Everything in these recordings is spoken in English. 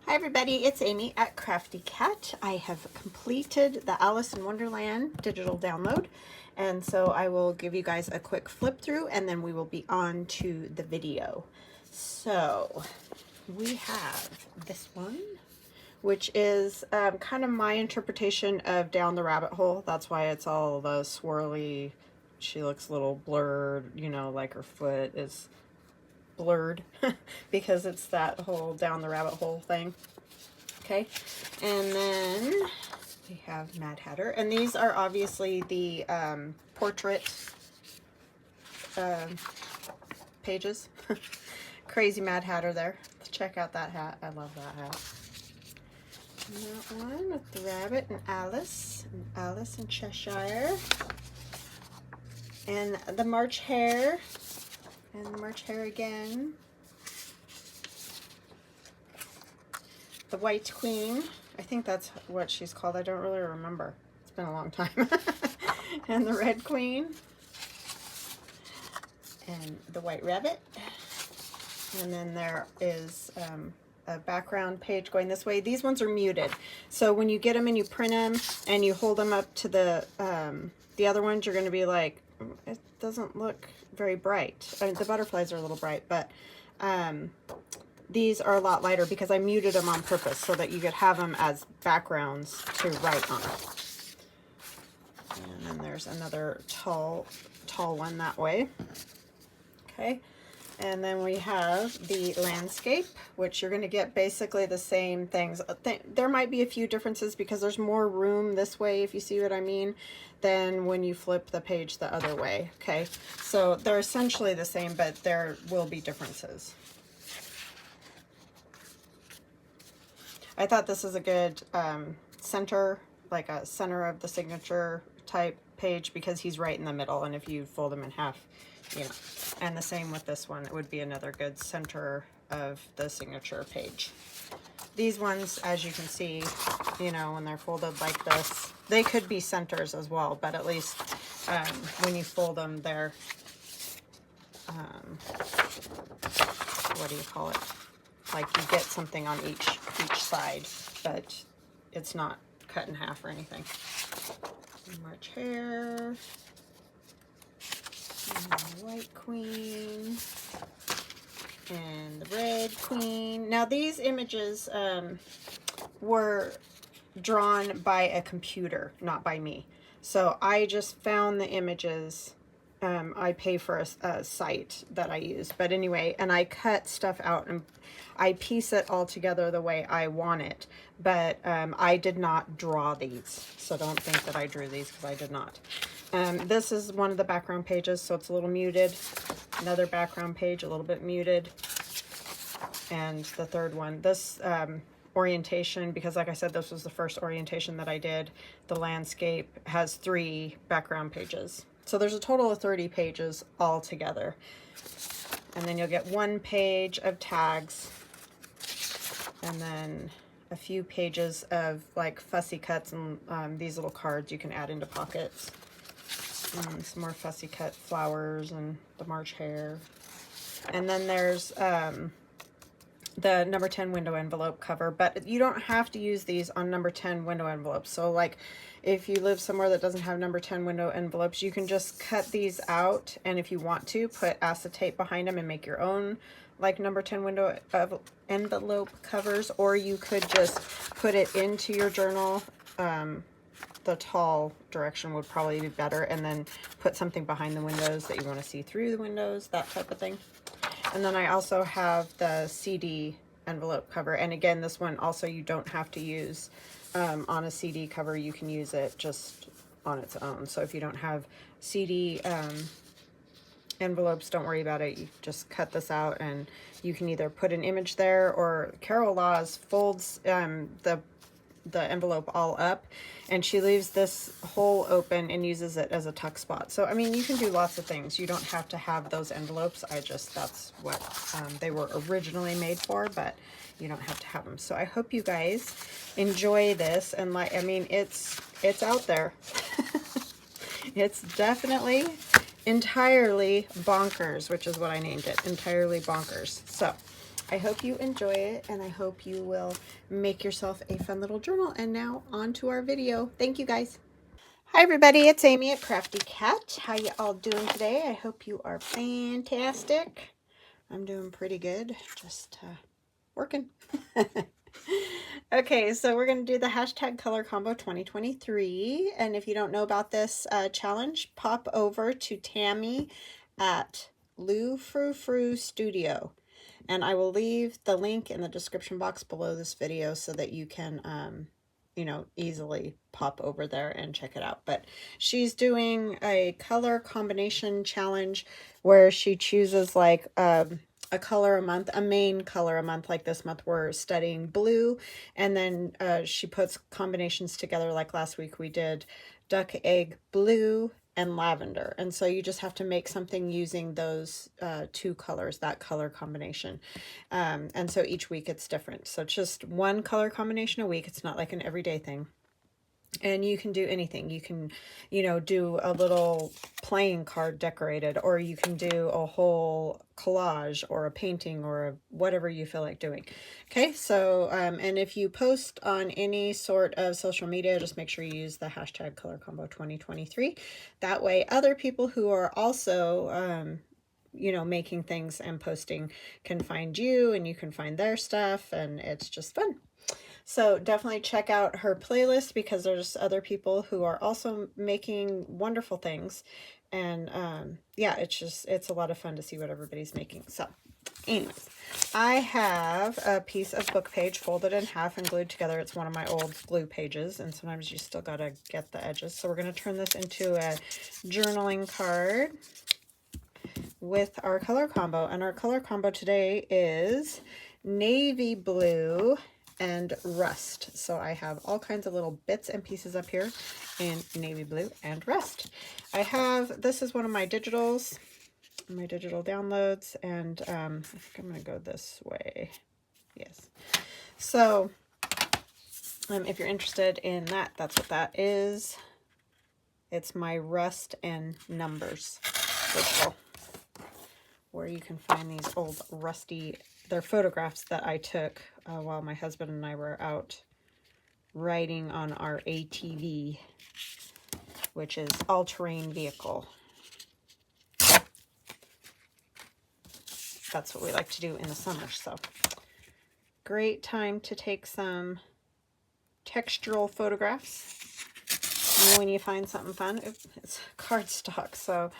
Hi everybody, it's Amy at Crafty Cat. I have completed the Alice in Wonderland digital download, and so I will give you guys a quick flip through and then we will be on to the video. So we have this one, which is kind of my interpretation of Down the Rabbit Hole. That's why it's all the swirly, she looks a little blurred, you know, like her foot is blurred because it's that whole Down the Rabbit Hole thing. Okay, and then we have Mad Hatter, and these are obviously the portrait pages. Crazy Mad Hatter there. Check out that hat. I love that hat. And that one with the rabbit and Alice in Cheshire, and the March Hare. And the March Hare again. The White Queen. I think that's what she's called. I don't really remember. It's been a long time. And the Red Queen. And the White Rabbit. And then there is a background page going this way. These ones are muted. So when you get them and you print them and you hold them up to the other ones, you're going to be like, it doesn't look very bright. I mean, the butterflies are a little bright, but these are a lot lighter because I muted them on purpose so that you could have them as backgrounds to write on. And then there's another tall one that way. Okay. And then we have the landscape, which you're going to get basically the same things. There might be a few differences because there's more room this way, if you see what I mean, than when you flip the page the other way. Okay, so they're essentially the same, but there will be differences. I thought this is a good center, like a center of the signature type page, because he's right in the middle, and if you fold them in half, you know. And the same with this one, it would be another good center of the signature page. These ones, as you can see, you know, when they're folded like this, they could be centers as well, but at least when you fold them, they're, what do you call it? Like you get something on each side, but it's not cut in half or anything. March Hare. And the White Queen and the Red Queen. Now these images were drawn by a computer, not by me. So I just found the images. I pay for a site that I use. But anyway, and I cut stuff out and I piece it all together the way I want it. But I did not draw these. So don't think that I drew these, because I did not. This is one of the background pages, so it's a little muted. Another background page, a little bit muted. And the third one, this orientation, because like I said, this was the first orientation that I did, the landscape has 3 background pages. So there's a total of 30 pages all together. And then you'll get 1 page of tags, and then a few pages of like fussy cuts and these little cards you can add into pockets. And some more fussy cut flowers and the March Hare. And then there's the number 10 window envelope cover, but you don't have to use these on number 10 window envelopes. So like if you live somewhere that doesn't have number 10 window envelopes, you can just cut these out, and if you want to, put acetate behind them and make your own like number 10 window envelope covers, or you could just put it into your journal. The tall direction would probably be better, and then put something behind the windows that you want to see through the windows, that type of thing. And then I also have the CD envelope cover, and again, this one also you don't have to use on a CD cover. You can use it just on its own. So if you don't have CD envelopes, don't worry about it. You just cut this out, and you can either put an image there, or Carol Laws folds the envelope all up, and she leaves this hole open and uses it as a tuck spot. So I mean, you can do lots of things. You don't have to have those envelopes. That's what they were originally made for, but you don't have to have them. So I hope you guys enjoy this, and like, I mean, it's out there. It's definitely entirely bonkers, which is what I named it, entirely bonkers. So I hope you enjoy it, and I hope you will make yourself a fun little journal. And now on to our video. Thank you guys. Hi everybody, it's Amy at Crafty Cat. How you all doing today? I hope you are fantastic. I'm doing pretty good, just working. Okay, so we're going to do the hashtag color combo 2023. And if you don't know about this challenge, pop over to Tammy at Lou Frou Frou Studio. And I will leave the link in the description box below this video so that you can, you know, easily pop over there and check it out. But she's doing a color combination challenge where she chooses like a color a month, a main color a month. Like this month we're studying blue, and then she puts combinations together. Like last week we did duck egg blue and lavender, and so you just have to make something using those two colors, that color combination. And so each week it's different, so it's just one color combination a week. It's not like an everyday thing. And you can do anything. You can, you know, do a little playing card decorated, or you can do a whole collage or a painting or whatever you feel like doing. Okay, so, and if you post on any sort of social media, just make sure you use the hashtag color combo 2023. That way other people who are also, you know, making things and posting can find you, and you can find their stuff, and it's just fun. So definitely check out her playlist, because there's other people who are also making wonderful things. And yeah, it's a lot of fun to see what everybody's making. So anyways, I have a piece of book page folded in half and glued together. It's one of my old glue pages, and sometimes you still gotta get the edges. So we're gonna turn this into a journaling card with our color combo. And our color combo today is navy blue and rust. So I have all kinds of little bits and pieces up here in navy blue and rust. I have, this is one of my digitals, my digital downloads, and I think I'm going to go this way. Yes. So if you're interested in that, that's what that is. It's my rust and numbers digital, where you can find these old rusty, they're photographs that I took while my husband and I were out riding on our ATV, which is all-terrain vehicle. That's what we like to do in the summer. So great time to take some textural photographs when you find something fun. It's cardstock, so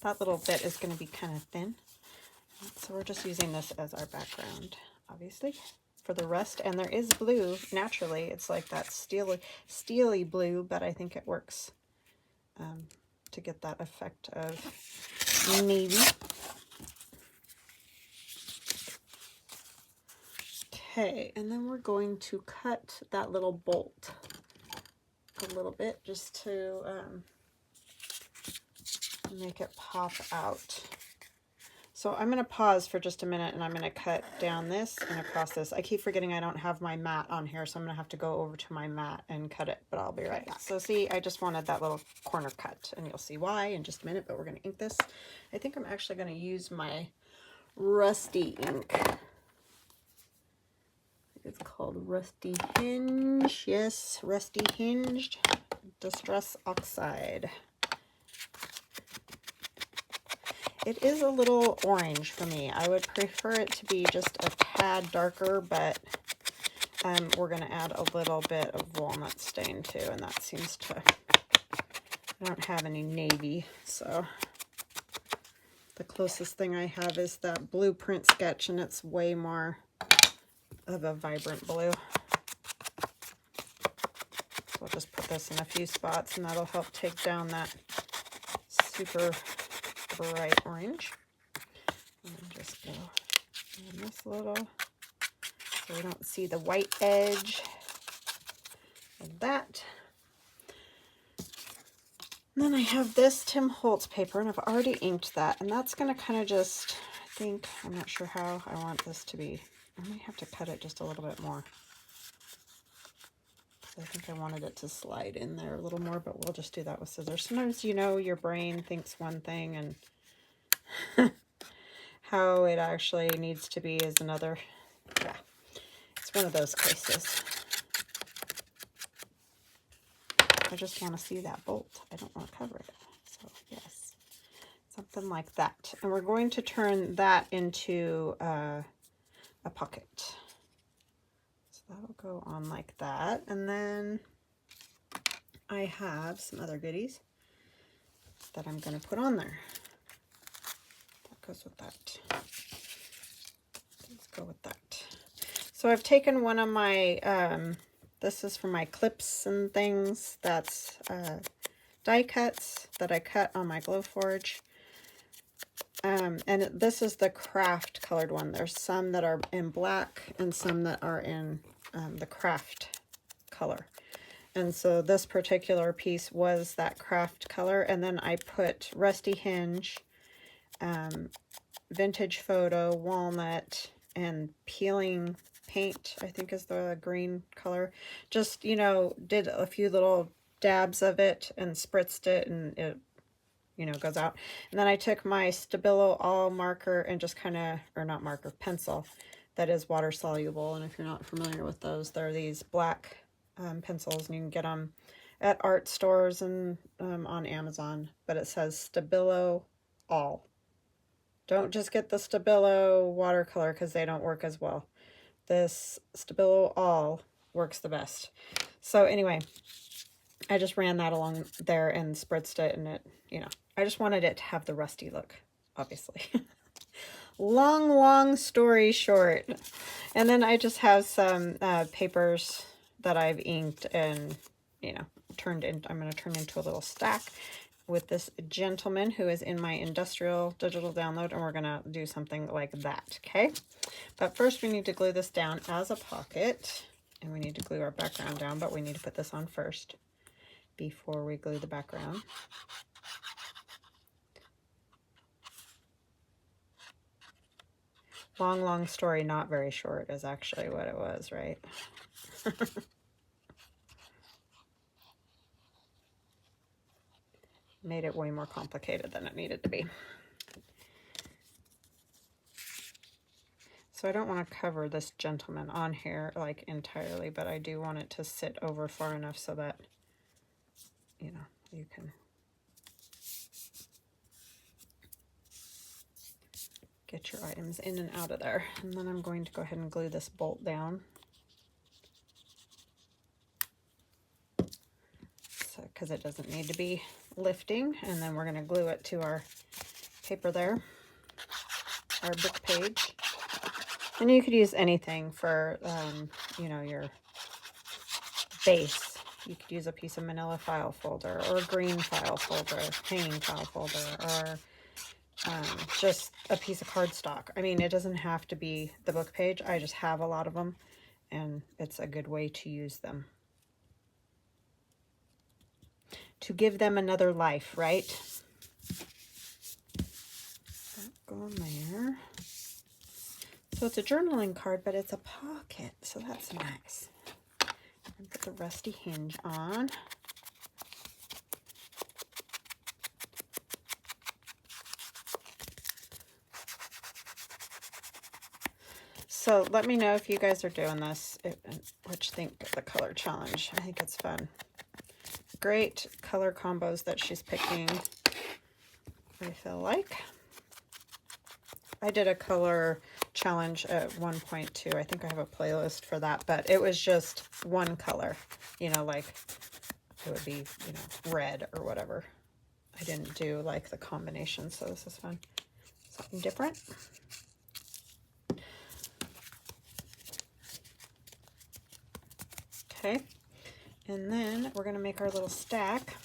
that little bit is going to be kind of thin. So we're just using this as our background, obviously, for the rest. And there is blue naturally. It's like that steely blue, but I think it works to get that effect of navy. Okay, and then we're going to cut that little bolt a little bit just to make it pop out. So I'm going to pause for just a minute, and I'm going to cut down this and across this. I keep forgetting I don't have my mat on here, so I'm going to have to go over to my mat and cut it, but I'll be right back. So see, I just wanted that little corner cut, and you'll see why in just a minute, but we're going to ink this. I think I'm actually going to use my rusty ink. It's called Rusty Hinge. Yes, Rusty Hinged Distress Oxide. It is a little orange for me. I would prefer it to be just a tad darker, but we're going to add a little bit of walnut stain too, and that seems to, I don't have any navy, so the closest thing I have is that Blueprint sketch, and it's way more of a vibrant blue. So I'll just put this in a few spots, and that'll help take down that super bright orange. And just go in this little, so we don't see the white edge of that. And then I have this Tim Holtz paper, and I've already inked that, and that's going to kind of just, I think, I'm not sure how I want this to be. I might have to cut it just a little bit more. I think I wanted it to slide in there a little more, but we'll just do that with scissors. Sometimes, you know, your brain thinks one thing and how it actually needs to be is another, yeah, it's one of those cases. I just want to see that bolt. I don't want to cover it. So yes, something like that. And we're going to turn that into a pocket. So that'll go on like that. And then I have some other goodies that I'm going to put on there. That goes with that. Let's go with that. So I've taken one of my, this is for my clips and things. That's die cuts that I cut on my Glowforge. And this is the craft colored one. There's some that are in black and some that are in the craft color. And so this particular piece was that craft color. And then I put Rusty Hinge, Vintage Photo, Walnut, and Peeling Paint, I think is the green color. Just, you know, did a few little dabs of it and spritzed it, and it, you know, goes out. And then I took my Stabilo All marker and just kind of, or not marker, pencil that is water soluble. And if you're not familiar with those, they're these black pencils, and you can get them at art stores and on Amazon. But it says Stabilo All. Don't just get the Stabilo watercolor because they don't work as well. This Stabilo All works the best. So anyway, I just ran that along there and spritzed it, and it, you know, I just wanted it to have the rusty look, obviously. Long story short. And then I just have some papers that I've inked and, you know, turned in. I'm going to turn into a little stack with this gentleman who is in my industrial digital download, and we're going to do something like that, okay? But first we need to glue this down as a pocket, and we need to glue our background down, but we need to put this on first before we glue the background. Long story, not very short is actually what it was, right? Made it way more complicated than it needed to be. So I don't want to cover this gentleman on here like entirely, but I do want it to sit over far enough so that, you know, you can get your items in and out of there. And then I'm going to go ahead and glue this bolt down. So, because it doesn't need to be lifting. And then we're going to glue it to our paper there, our book page. And you could use anything for, you know, your base. You could use a piece of manila file folder, or a green file folder, hanging file folder, or just a piece of cardstock. I mean, it doesn't have to be the book page. I just have a lot of them, and it's a good way to use them. To give them another life, right? That go on there. So it's a journaling card, but it's a pocket, so that's nice. And put the Rusty Hinge on. So let me know if you guys are doing this, what you think of the color challenge. I think it's fun. Great color combos that she's picking, I feel like. I did a color challenge at 1.2. I think I have a playlist for that, but it was just one color, you know, like it would be, you know, red or whatever. I didn't do like the combination, so this is fun. Something different. Okay, and then we're going to make our little stack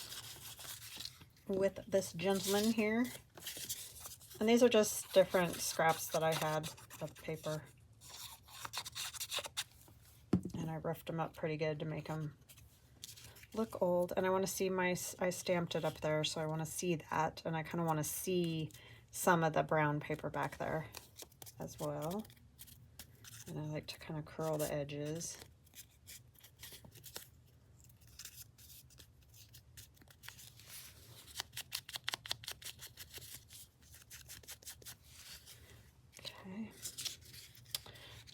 with this gentleman here. And these are just different scraps that I had of paper. And I roughed them up pretty good to make them look old. And I want to see I stamped it up there, so I want to see that. And I kind of want to see some of the brown paper back there as well. And I like to kind of curl the edges.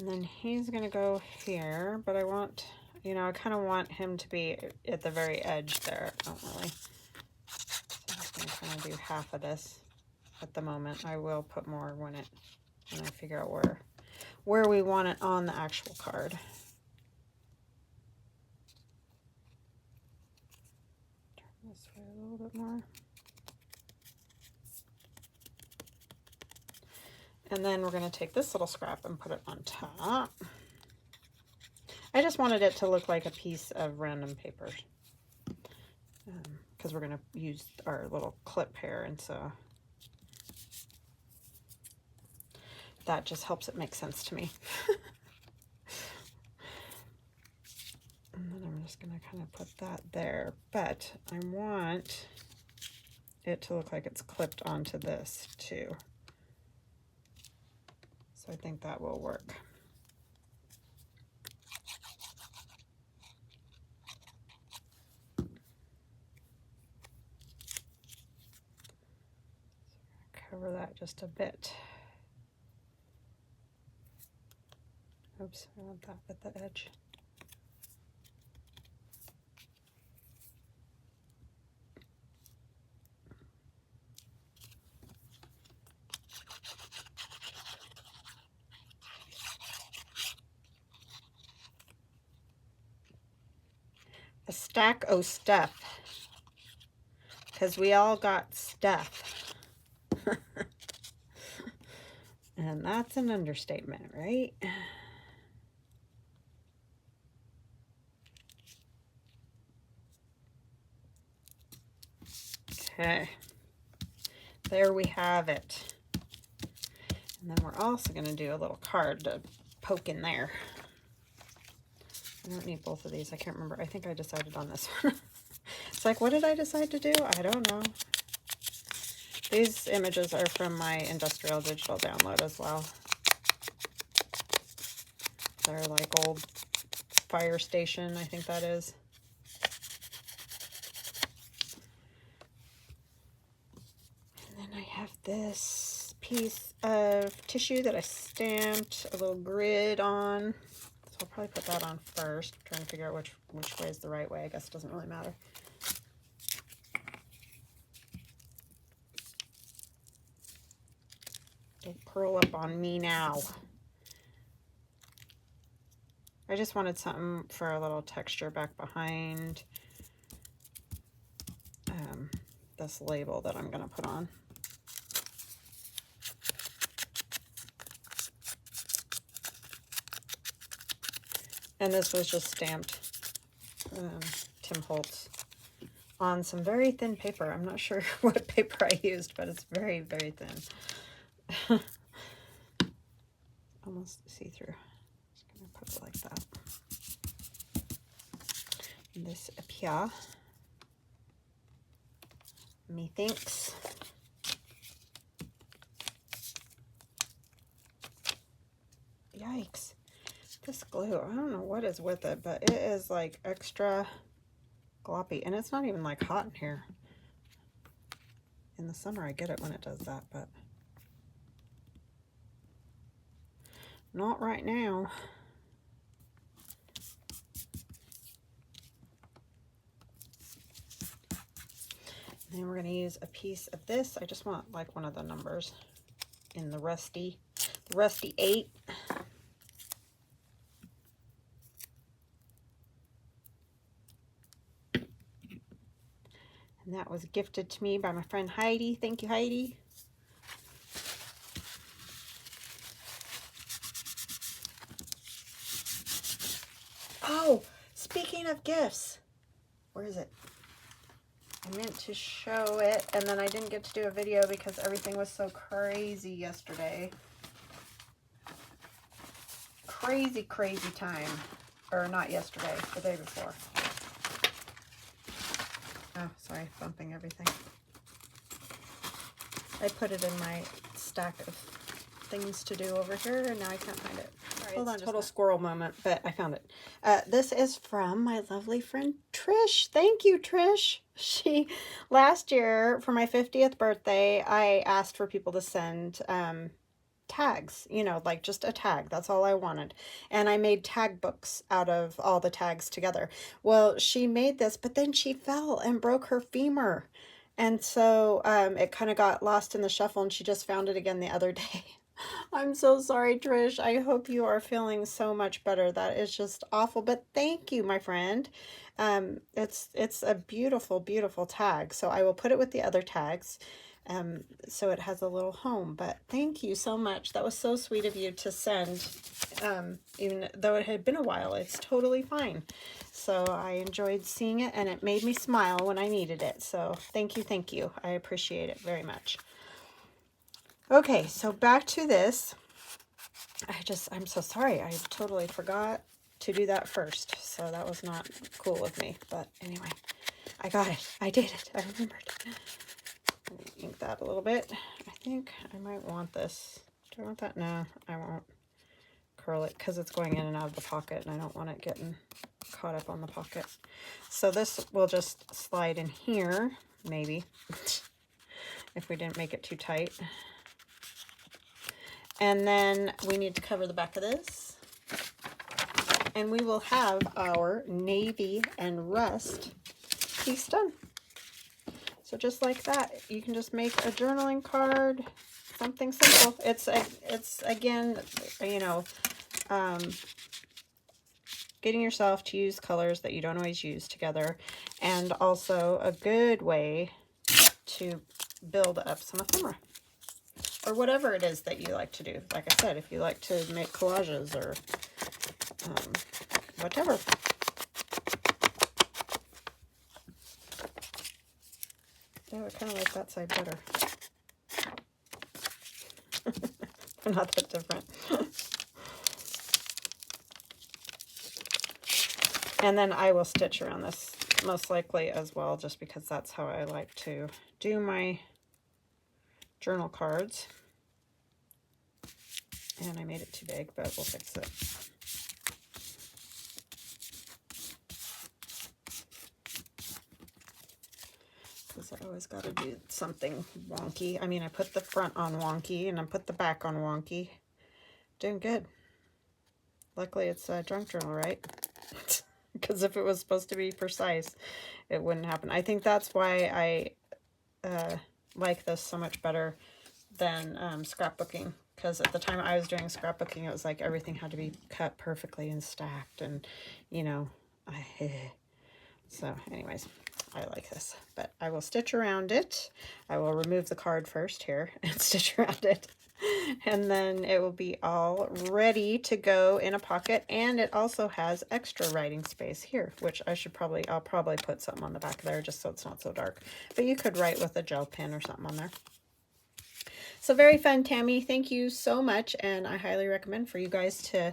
And then he's going to go here, but I want, you know, I kind of want him to be at the very edge there. I don't really. So I'm just going to kind of do half of this at the moment. I will put more when I figure out where we want it on the actual card. Turn this way a little bit more. And then we're going to take this little scrap and put it on top. I just wanted it to look like a piece of random paper. Because we're going to use our little clip here, and so that just helps it make sense to me. And then I'm just going to kind of put that there, but I want it to look like it's clipped onto this too. So I think that will work. Cover that just a bit. Oops, I want that at the edge. A stack o' stuff, because we all got stuff. And that's an understatement, right? Okay, there we have it. And then we're also going to do a little card to poke in there. I don't need both of these. I can't remember. I think I decided on this one. It's like, what did I decide to do? I don't know. These images are from my industrial digital download as well. They're like old fire station, I think that is. And then I have this piece of tissue that I stamped a little grid on. So I'll probably put that on first. I'm trying to figure out which way is the right way. I guess it doesn't really matter. Don't curl up on me now. I just wanted something for a little texture back behind this label that I'm going to put on. And this was just stamped Tim Holtz on some very thin paper. I'm not sure what paper I used, but it's very, very thin. Almost see-through. Just going to put it like that. And this up here, methinks. Yikes. This glue, I don't know what is with it, but it is like extra gloppy. And it's not even like hot in here. In the summer, I get it when it does that, but not right now. And then we're going to use a piece of this. I just want like one of the numbers in the rusty 8. And that was gifted to me by my friend Heidi. Thank you, Heidi. Oh, speaking of gifts, where is it? I meant to show it, and then I didn't get to do a video because everything was so crazy yesterday. Crazy, crazy time. Or not yesterday, the day before. Oh, sorry, bumping everything. I put it in my stack of things to do over here, and now I can't find it. Sorry, hold on, total squirrel moment, but I found it. This is from my lovely friend Trish. Thank you, Trish. Last year for my 50th birthday, I asked for people to send tags, you know, like just a tag. That's all I wanted. And I made tag books out of all the tags together. Well, she made this, but then she fell and broke her femur. And so it kind of got lost in the shuffle, and she just found it again the other day. I'm so sorry, Trish. I hope you are feeling so much better. That is just awful. But thank you, my friend. It's a beautiful, beautiful tag. So I will put it with the other tags. So it has a little home. But thank you so much. That was so sweet of you to send. Even though it had been a while, it's totally fine. So I enjoyed seeing it, and it made me smile when I needed it. So thank you, thank you. I appreciate it very much. Okay, so back to this. I'm so sorry. I totally forgot to do that first. So that was not cool with me. But anyway, I got it. I did it. I remembered. Let me ink that a little bit. I think I might want this. Do I want that? No, I won't curl it because it's going in and out of the pocket, and I don't want it getting caught up on the pocket. So this will just slide in here, maybe, if we didn't make it too tight. And then we need to cover the back of this. And we will have our navy and rust piece done. So just like that, you can just make a journaling card, something simple. It's again, you know, getting yourself to use colors that you don't always use together, and also a good way to build up some ephemera. Or whatever it is that you like to do. Like I said, if you like to make collages or whatever. Oh, I kind of like that side better. They're not that different. And then I will stitch around this most likely as well, just because that's how I like to do my journal cards. And I made it too big, but we'll fix it. Because I always got to do something wonky. I mean, I put the front on wonky, and I put the back on wonky. Doing good. Luckily, it's a junk journal, right? Because if it was supposed to be precise, it wouldn't happen. I think that's why I like this so much better than scrapbooking, because at the time I was doing scrapbooking, it was like everything had to be cut perfectly and stacked, and you know, so anyways, I like this. But I will stitch around it. I will remove the card first here and stitch around it, and then it will be all ready to go in a pocket. And it also has extra writing space here, which I'll probably put something on the back there just so it's not so dark, but you could write with a gel pen or something on there. So very fun, Tammy. Thank you so much, and I highly recommend for you guys to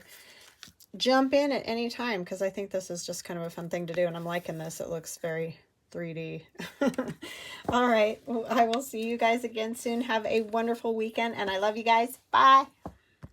jump in at any time, because I think this is just kind of a fun thing to do, and I'm liking this. It looks very 3D. All right. Well, I will see you guys again soon. Have a wonderful weekend, and I love you guys. Bye.